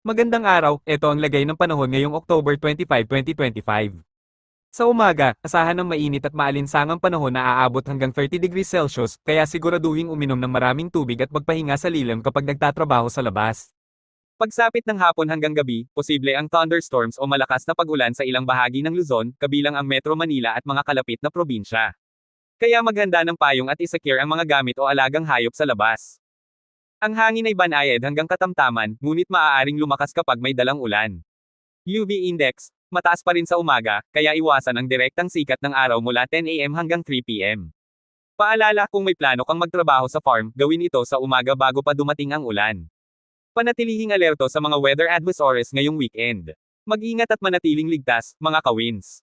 Magandang araw, ito ang lagay ng panahon ngayong October 25, 2025. Sa umaga, asahan ng mainit at maalinsangang panahon na aabot hanggang 30 degrees Celsius, kaya siguraduhing uminom ng maraming tubig at magpahinga sa lilim kapag nagtatrabaho sa labas. Pagsapit ng hapon hanggang gabi, posible ang thunderstorms o malakas na pag-ulan sa ilang bahagi ng Luzon, kabilang ang Metro Manila at mga kalapit na probinsya. Kaya maghanda ng payong at isecure ang mga gamit o alagang hayop sa labas. Ang hangin ay banayad hanggang katamtaman, ngunit maaaring lumakas kapag may dalang ulan. UV index, mataas pa rin sa umaga, kaya iwasan ang direktang sikat ng araw mula 10 AM hanggang 3 PM. Paalala, kung may plano kang magtrabaho sa farm, gawin ito sa umaga bago pa dumating ang ulan. Panatilihing alerto sa mga weather advisories ngayong weekend. Mag-ingat at manatiling ligtas, mga kawins.